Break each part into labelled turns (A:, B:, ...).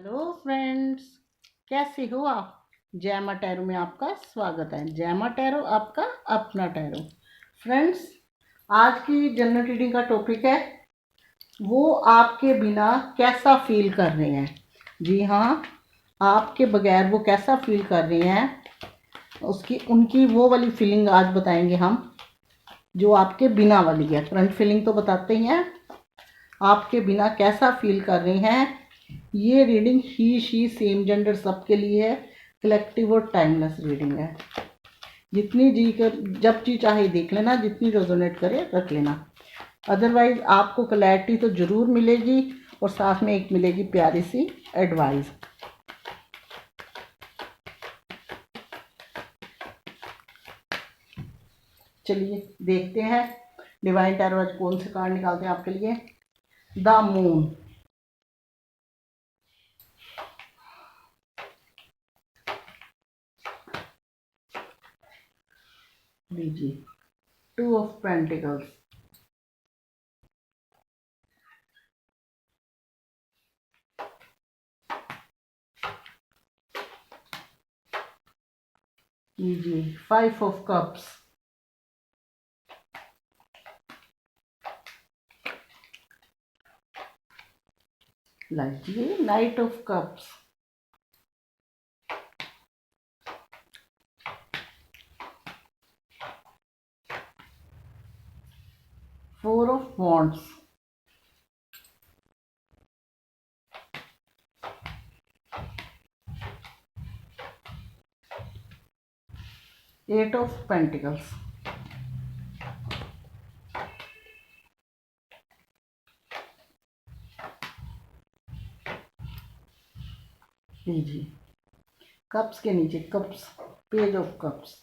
A: Hello friends, कैसे हो आप। जैमा टैरो में आपका स्वागत है। जैमा टैरो आपका अपना टैरो। फ्रेंड्स, आज की जनरल रीडिंग का टॉपिक है वो आपके बिना कैसा फील कर रहे हैं। जी हाँ, आपके बगैर वो कैसा फील कर रहे हैं, उसकी उनकी वो वाली फीलिंग आज बताएंगे हम, जो आपके बिना वाली है। फ्रंट फीलिंग तो बताते ही हैं, आपके बिना कैसा फील कर रहे हैं। ये reading he she same gender सबके लिए है, कलेक्टिव और टाइमलेस रीडिंग है। जितनी जी कर जब जी चाहे देख लेना, जितनी रेजोनेट करे रख लेना। अदरवाइज आपको क्लैरिटी तो ज़रूर मिलेगी और साथ में एक मिलेगी प्यारी सी एडवाइस। चलिए देखते हैं डिवाइन टैरो आज कौन से कार्ड निकालते हैं आपके लिए। द मून, लीजिए। टू ऑफ पेंटिकल्स, लीजिए। फाइव ऑफ कप्स, लीजिए। Knight of cups, four of wands, eight of pentacles, लीजिए। कप्स के नीचे cups, page of cups,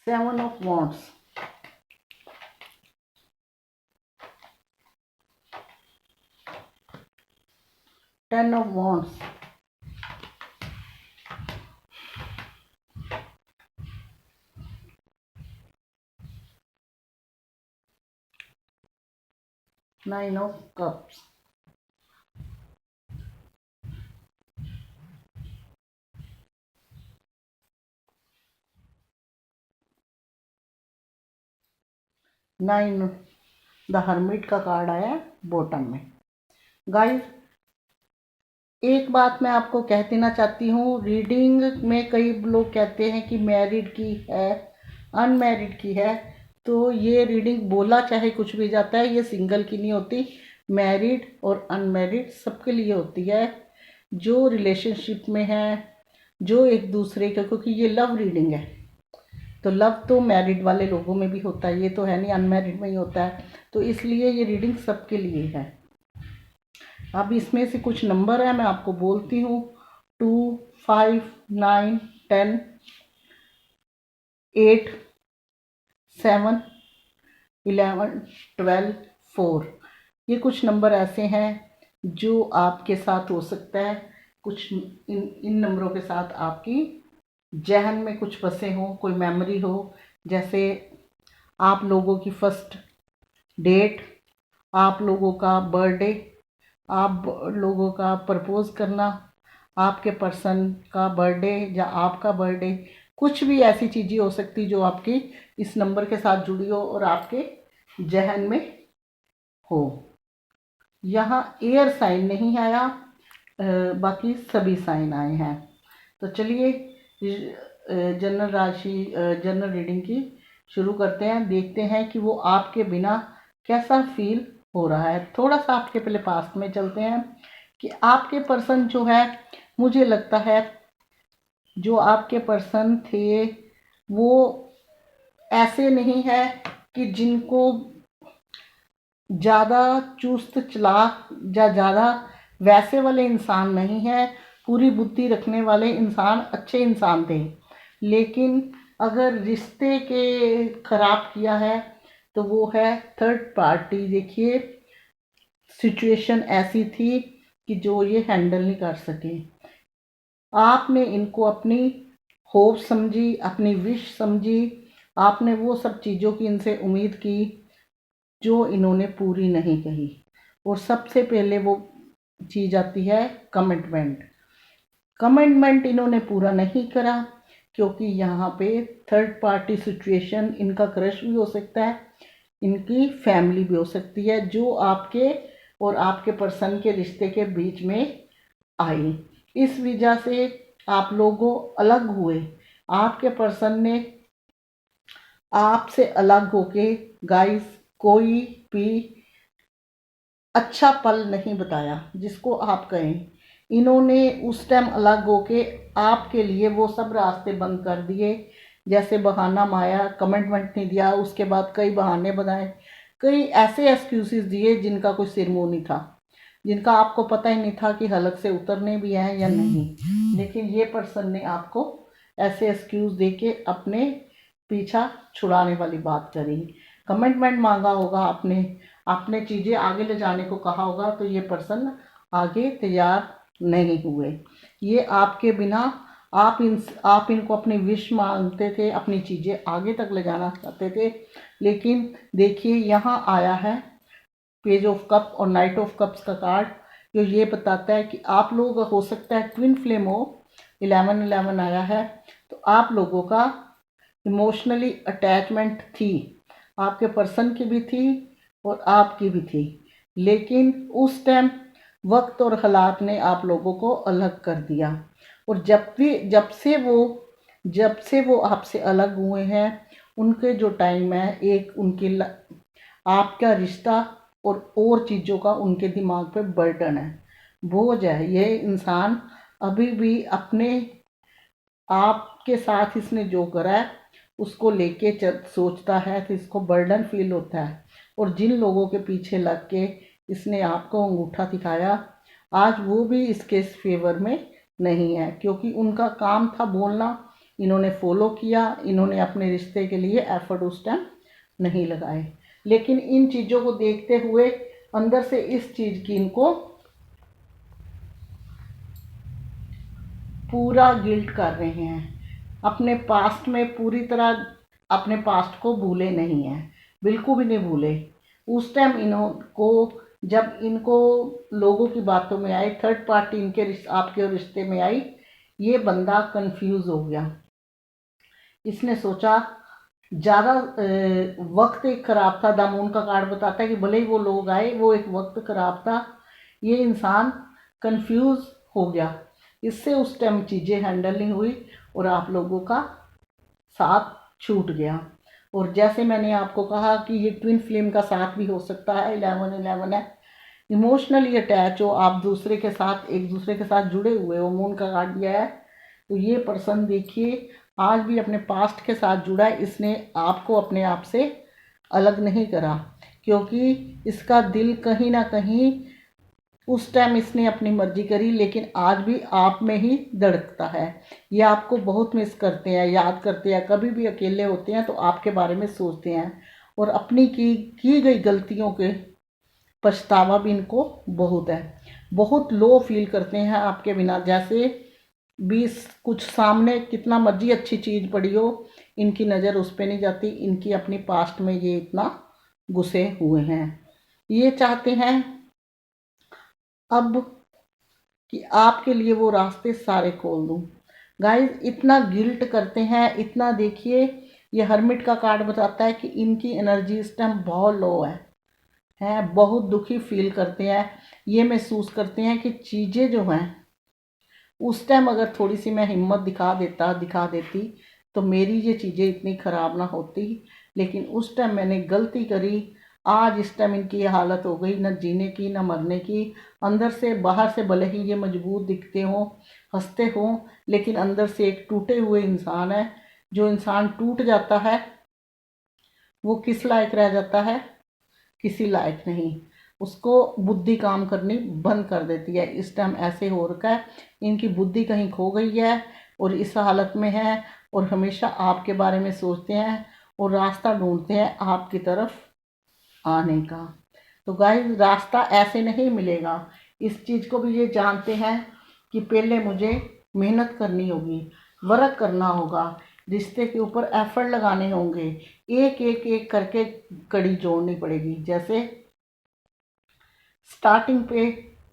A: seven of wands, ten of wands, nine of cups, nine. The hermit का card आया है bottom में। Guys, एक बात मैं आपको कह देना चाहती हूँ, रीडिंग में कई लोग कहते हैं कि मैरिड की है, अनमैरिड की है। तो ये रीडिंग बोला चाहे कुछ भी जाता है, ये सिंगल की नहीं होती। मैरिड और अनमैरिड सबके लिए होती है, जो रिलेशनशिप में है, जो एक दूसरे का, क्योंकि ये लव रीडिंग है। तो लव तो मैरिड वाले लोगों में भी होता है, ये तो है नहीं अनमैरिड में ही होता है। तो इसलिए ये रीडिंग सबके लिए है। अब इसमें से कुछ नंबर है, मैं आपको बोलती हूँ। 2, 5, 9, 10, 8, 7, 11, 12, 4। ये कुछ नंबर ऐसे हैं जो आपके साथ हो सकता है। कुछ इन नंबरों के साथ आपकी जहन में कुछ बसे हों, कोई मेमोरी हो। जैसे आप लोगों की फर्स्ट डेट, आप लोगों का बर्थडे, आप लोगों का प्रपोज करना, आपके पर्सन का बर्थडे या आपका बर्थडे। कुछ भी ऐसी चीज़ें हो सकती जो आपकी इस नंबर के साथ जुड़ी हो और आपके जहन में हो। यहाँ एयर साइन नहीं आया, बाकी सभी साइन आए हैं। तो चलिए जनरल राशि, जनरल रीडिंग की शुरू करते हैं। देखते हैं कि वो आपके बिना कैसा फील हो रहा है। थोड़ा सा आपके पहले पास्ट में चलते हैं कि आपके पर्सन जो है, मुझे लगता है जो आपके पर्सन थे वो ऐसे नहीं है कि जिनको ज़्यादा चुस्त चालाक या ज़्यादा वैसे वाले इंसान नहीं है। पूरी बुद्धि रखने वाले इंसान, अच्छे इंसान थे। लेकिन अगर रिश्ते के खराब किया है तो वो है थर्ड पार्टी। देखिए, सिचुएशन ऐसी थी कि जो ये हैंडल नहीं कर सके। आपने इनको अपनी होप समझी, अपनी विश समझी, आपने वो सब चीज़ों की इनसे उम्मीद की जो इन्होंने पूरी नहीं कही। और सबसे पहले वो चीज़ आती है कमिटमेंट। कमिटमेंट इन्होंने पूरा नहीं करा, क्योंकि यहाँ पे थर्ड पार्टी सिचुएशन, इनका क्रश भी हो सकता है, इनकी फैमिली भी हो सकती है, जो आपके और आपके पर्सन के रिश्ते के बीच में आई। इस वजह से आप लोगों अलग हुए। आपके पर्सन ने आपसे अलग होके गाइस कोई भी अच्छा पल नहीं बताया जिसको आप कहें। इन्होंने उस टाइम अलग होके आपके लिए वो सब रास्ते बंद कर दिए, जैसे बहाना माया, कमिटमेंट नहीं दिया, उसके बाद कई बहाने बनाए, कई ऐसे एक्सक्यूजेस दिए जिनका कोई सिर मुंह नहीं था, जिनका आपको पता ही नहीं था कि हलक से उतरने भी हैं या नहीं। लेकिन ये पर्सन ने आपको ऐसे एक्सक्यूज दे के अपने पीछा छुड़ाने वाली बात करी। कमिटमेंट मांगा होगा आपने, आपने चीज़ें आगे ले जाने को कहा होगा, तो ये पर्सन आगे तैयार नहीं हुए। ये आपके बिना आप इनको अपनी विश मांगते थे, अपनी चीज़ें आगे तक ले जाना चाहते थे। लेकिन देखिए यहाँ आया है पेज ऑफ कप और नाइट ऑफ कप्स का कार्ड, जो ये बताता है कि आप लोग हो सकता है ट्विन फ्लेम हो। 11-11 आया है, तो आप लोगों का इमोशनली अटैचमेंट थी, आपके पर्सन की भी थी और आपकी भी थी। लेकिन उस टाइम वक्त और हालात ने आप लोगों को अलग कर दिया। और जब से वो आपसे अलग हुए हैं, उनके जो टाइम है, एक आपका रिश्ता और चीज़ों का उनके दिमाग पे बर्डन है, बोझ है। ये इंसान अभी भी अपने आपके साथ इसने जो करा है उसको लेके सोचता है, तो इसको बर्डन फील होता है। और जिन लोगों के पीछे लग के इसने आपको अंगूठा दिखाया, आज वो भी इसके फेवर में नहीं है, क्योंकि उनका काम था बोलना, इन्होंने फॉलो किया, इन्होंने अपने रिश्ते के लिए एफर्ट उस टाइम नहीं लगाए। लेकिन इन चीज़ों को देखते हुए अंदर से इस चीज़ की इनको पूरा गिल्ट कर रहे हैं। अपने पास्ट में पूरी तरह अपने पास्ट को भूले नहीं हैं, बिल्कुल भी नहीं भूले। उस टाइम इनको जब इनको लोगों की बातों में आए, थर्ड पार्टी आपके रिश्ते में आई, ये बंदा कंफ्यूज हो गया। इसने सोचा ज़्यादा वक्त एक ख़राब था। द मून का कार्ड बताता है कि भले ही वो लोग आए, वो एक वक्त ख़राब था, ये इंसान कंफ्यूज हो गया। इससे उस टाइम चीज़ें हैंडल नहीं हुई और आप लोगों का साथ छूट गया। और जैसे मैंने आपको कहा कि ये ट्विन फ्लेम का साथ भी हो सकता है, 11-11 है, इमोशनली अटैच हो, आप दूसरे के साथ एक दूसरे के साथ जुड़े हुए हो, मून का कार्ड दिया है। तो ये पर्सन देखिए आज भी अपने पास्ट के साथ जुड़ा है, इसने आपको अपने आप से अलग नहीं करा, क्योंकि इसका दिल कहीं ना कहीं उस टाइम इसने अपनी मर्जी करी, लेकिन आज भी आप में ही धड़कता है। ये आपको बहुत मिस करते हैं, याद करते हैं, कभी भी अकेले होते हैं तो आपके बारे में सोचते हैं, और अपनी की गई गलतियों के पछतावा भी इनको बहुत है। बहुत लो फील करते हैं आपके बिना, जैसे भी कुछ सामने कितना मर्जी अच्छी चीज़ पड़ी हो, इनकी नज़र उस पर नहीं जाती। इनकी अपनी पास्ट में ये इतना घुसे हुए हैं। ये चाहते हैं अब कि आपके लिए वो रास्ते सारे खोल दूं। गाइस इतना गिल्ट करते हैं, इतना। देखिए ये हर्मिट का कार्ड बताता है कि इनकी एनर्जी इस टाइम बहुत लो है, बहुत दुखी फील करते हैं। ये महसूस करते हैं कि चीज़ें जो हैं उस टाइम अगर थोड़ी सी मैं हिम्मत दिखा देती तो मेरी ये चीज़ें इतनी ख़राब ना होती। लेकिन उस टाइम मैंने गलती करी। आज इस टाइम इनकी ये हालत हो गई, न जीने की न मरने की। अंदर से बाहर से भले ही ये मजबूत दिखते हों, हंसते हों, लेकिन अंदर से एक टूटे हुए इंसान है। जो इंसान टूट जाता है वो किस लायक रह जाता है? किसी लायक नहीं। उसको बुद्धि काम करनी बंद कर देती है। इस टाइम ऐसे हो रखा है, इनकी बुद्धि कहीं खो गई है और इस हालत में है, और हमेशा आपके बारे में सोचते हैं और रास्ता ढूंढते हैं आपकी तरफ आने का। तो गाइस रास्ता ऐसे नहीं मिलेगा। इस चीज़ को भी ये जानते हैं कि पहले मुझे मेहनत करनी होगी। वर्क करना होगा, रिश्ते के ऊपर एफर्ट लगाने होंगे, एक एक एक करके कड़ी जोड़नी पड़ेगी। जैसे स्टार्टिंग पे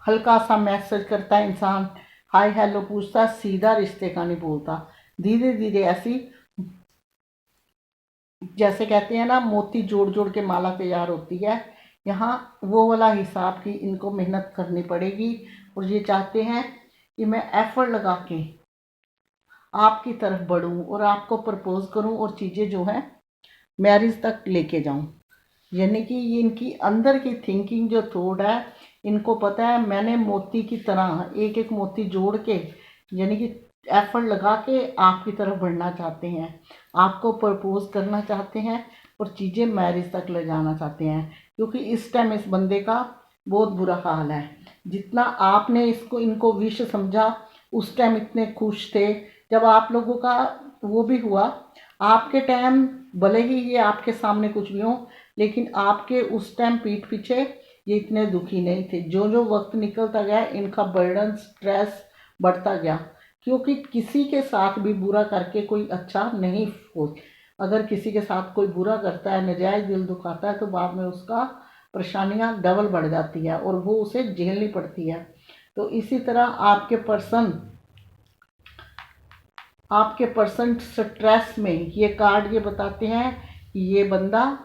A: हल्का सा मैसेज करता है इंसान, हाय हेलो पूछता, सीधा रिश्ते का नहीं बोलता, धीरे धीरे ऐसी, जैसे कहते हैं ना, मोती जोड़ जोड़ के माला तैयार होती है। यहाँ वो वाला हिसाब की इनको मेहनत करनी पड़ेगी। और ये चाहते हैं कि मैं एफर्ट लगा के आपकी तरफ बढ़ूं और आपको प्रपोज करूं और चीज़ें जो है मैरिज तक लेके जाऊं। यानी कि ये इनकी अंदर की थिंकिंग जो थॉट है, इनको पता है मैंने मोती की तरह एक एक मोती जोड़ के, यानी कि एफर्ट लगा के आपकी तरफ बढ़ना चाहते हैं, आपको प्रपोज करना चाहते हैं और चीज़ें मैरिज तक ले जाना चाहते हैं। क्योंकि इस टाइम इस बंदे का बहुत बुरा हाल है। जितना आपने इसको इनको विश समझा, उस टाइम इतने खुश थे, जब आप लोगों का वो भी हुआ, आपके टाइम भले ही ये आपके सामने कुछ भी हो, लेकिन आपके उस टाइम पीठ पीछे ये इतने दुखी नहीं थे। जो जो वक्त निकलता गया, इनका बर्डन स्ट्रेस बढ़ता गया। क्योंकि किसी के साथ भी बुरा करके कोई अच्छा नहीं हो। अगर किसी के साथ कोई बुरा करता है, नजायज़ दिल दुखाता है, तो बाद में उसका परेशानियां डबल बढ़ जाती है और वो उसे झेलनी पड़ती है। तो इसी तरह आपके पर्सन स्ट्रेस में, ये कार्ड ये बताते हैं कि ये बंदा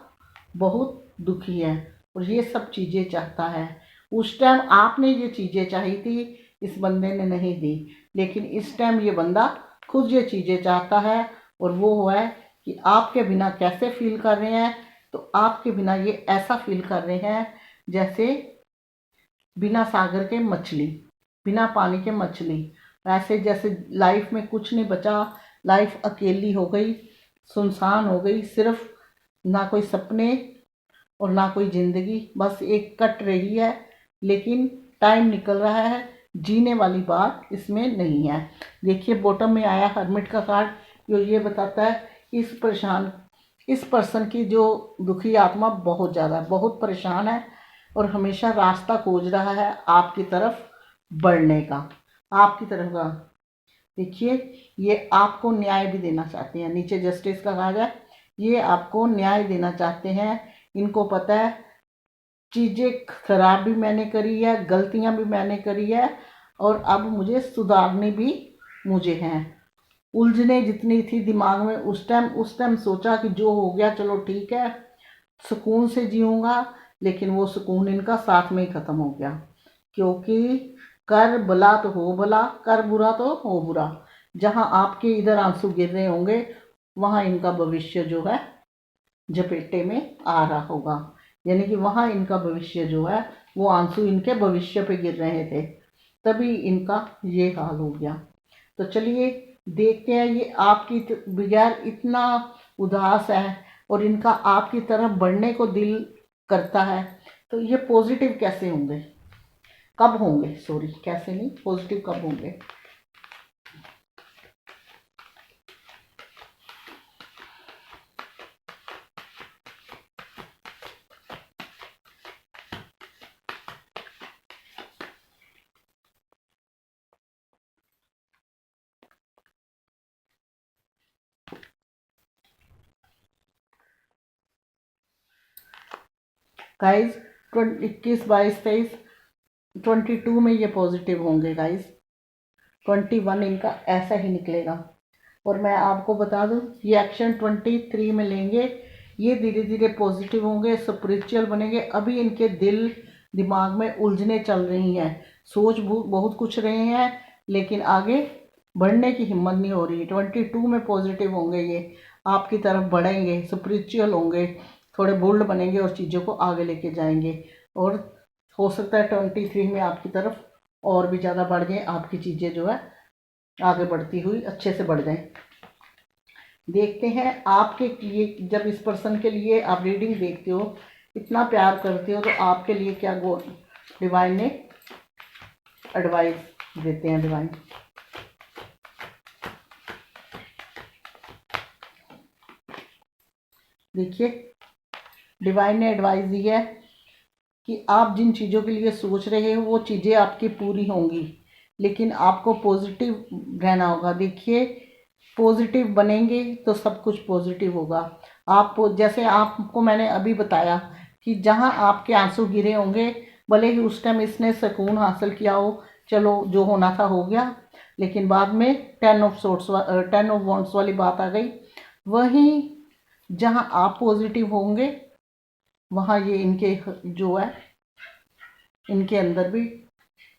A: बहुत दुखी है और ये सब चीज़ें चाहता है। उस टाइम आपने ये चीज़ें चाही थी, इस बंदे ने नहीं दी, लेकिन इस टाइम ये बंदा खुद ये चीज़ें चाहता है। और वो है कि आपके बिना कैसे फील कर रहे हैं, तो आपके बिना ये ऐसा फील कर रहे हैं जैसे बिना सागर के मछली, बिना पानी के मछली। ऐसे जैसे लाइफ में कुछ नहीं बचा, लाइफ अकेली हो गई, सुनसान हो गई, सिर्फ ना कोई सपने और ना कोई ज़िंदगी, बस एक कट रही है। लेकिन टाइम निकल रहा है, जीने वाली बात इसमें नहीं है। देखिए बॉटम में आया हर्मिट का कार्ड, जो ये बताता है इस पर्सन की जो दुखी आत्मा बहुत ज़्यादा, बहुत परेशान है और हमेशा रास्ता खोज रहा है आपकी तरफ बढ़ने का, आपकी तरफ का। देखिए ये आपको न्याय भी देना चाहते हैं, नीचे जस्टिस का कार्ड है, ये आपको न्याय देना चाहते हैं। इनको पता है चीज़ें खराब भी मैंने करी है, गलतियां भी मैंने करी है और अब मुझे सुधारनी भी मुझे हैं। उलझने जितनी थी दिमाग में उस टाइम सोचा कि जो हो गया चलो ठीक है, सुकून से जीऊँगा, लेकिन वो सुकून इनका साथ में ही ख़त्म हो गया। क्योंकि कर भला तो हो भला, कर बुरा तो हो बुरा। जहाँ आपके इधर आंसू गिर रहे होंगे, वहाँ इनका भविष्य जो है झपेटे में आ रहा होगा। यानी कि वहाँ इनका भविष्य जो है, वो आंसू इनके भविष्य पे गिर रहे थे, तभी इनका ये हाल हो गया। तो चलिए देखते हैं, ये आपकी बगैर इतना उदास है और इनका आपकी तरफ बढ़ने को दिल करता है, तो ये पॉजिटिव कैसे होंगे, कब होंगे, सॉरी कैसे नहीं, पॉजिटिव कब होंगे। गाइस 21, 22, 23, 22 में ये पॉजिटिव होंगे गाइस, 21 इनका ऐसा ही निकलेगा। और मैं आपको बता दूं, ये एक्शन 23 में लेंगे, ये धीरे धीरे पॉजिटिव होंगे, स्पिरिचुअल बनेंगे। अभी इनके दिल दिमाग में उलझने चल रही हैं, सोच बहुत कुछ रहे हैं, लेकिन आगे बढ़ने की हिम्मत नहीं हो रही। 22 में पॉजिटिव होंगे, ये आपकी तरफ बढ़ेंगे, स्पिरिचुअल होंगे, थोड़े बोल्ड बनेंगे और चीज़ों को आगे लेके जाएंगे। और हो सकता है 23 में आपकी तरफ और भी ज़्यादा बढ़ जाए, आपकी चीज़ें जो है आगे बढ़ती हुई अच्छे से बढ़ जाए। देखते हैं आपके लिए, जब इस पर्सन के लिए आप रीडिंग देखते हो, इतना प्यार करते हो, तो आपके लिए क्या डिवाइन ने एडवाइस देते हैं। डिवाइन देखिए, डिवाइन ने एडवाइस दी है कि आप जिन चीज़ों के लिए सोच रहे हो वो चीज़ें आपकी पूरी होंगी, लेकिन आपको पॉजिटिव रहना होगा। देखिए पॉजिटिव बनेंगे तो सब कुछ पॉजिटिव होगा। आप जैसे आपको मैंने अभी बताया कि जहाँ आपके आंसू गिरे होंगे, भले ही उस टाइम इसने सुकून हासिल किया हो, चलो जो होना था हो गया, लेकिन बाद में 10 ऑफ वॉन्ड्स वाली बात आ गई। वहीं जहाँ आप पॉजिटिव होंगे वहाँ ये इनके जो है इनके अंदर भी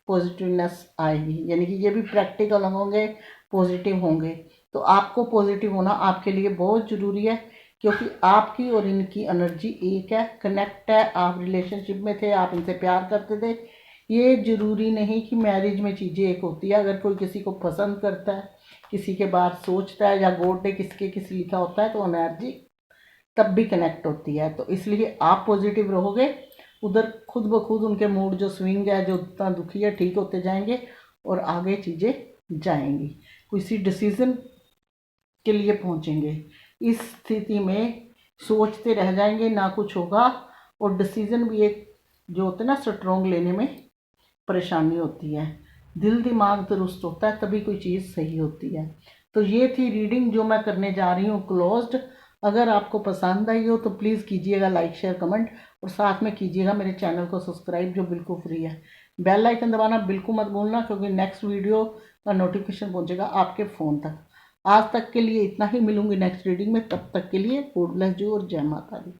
A: पॉजिटिवनेस आएगी, यानी कि ये भी प्रैक्टिकल होंगे, पॉजिटिव होंगे। तो आपको पॉजिटिव होना आपके लिए बहुत ज़रूरी है, क्योंकि आपकी और इनकी एनर्जी एक है, कनेक्ट है। आप रिलेशनशिप में थे, आप इनसे प्यार करते थे। ये ज़रूरी नहीं कि मैरिज में चीज़ें एक होती है। अगर कोई किसी को पसंद करता है, किसी के बारे सोचता है, या गॉड ने किसके किस लिखा होता है, तो एनर्जी तब भी कनेक्ट होती है। तो इसलिए आप पॉजिटिव रहोगे, उधर खुद ब खुद उनके मूड जो स्विंग है, जो इतना दुखी है, ठीक होते जाएंगे और आगे चीज़ें जाएंगी, किसी डिसीज़न के लिए पहुंचेंगे। इस स्थिति में सोचते रह जाएंगे, ना कुछ होगा, और डिसीज़न भी एक जो होते हैं ना स्ट्रॉन्ग लेने में परेशानी होती है। दिल दिमाग दुरुस्त होता है तभी कोई चीज़ सही होती है। तो ये थी रीडिंग जो मैं करने जा रही हूँ क्लोज्ड। अगर आपको पसंद आई हो तो प्लीज़ कीजिएगा लाइक शेयर कमेंट, और साथ में कीजिएगा मेरे चैनल को सब्सक्राइब जो बिल्कुल फ्री है। बेल आइकन दबाना बिल्कुल मत भूलना, क्योंकि नेक्स्ट वीडियो का नोटिफिकेशन पहुंचेगा आपके फ़ोन तक। आज तक के लिए इतना ही, मिलूंगी नेक्स्ट रीडिंग में। तब तक के लिए गॉड ब्लेस यू और जय माता दी।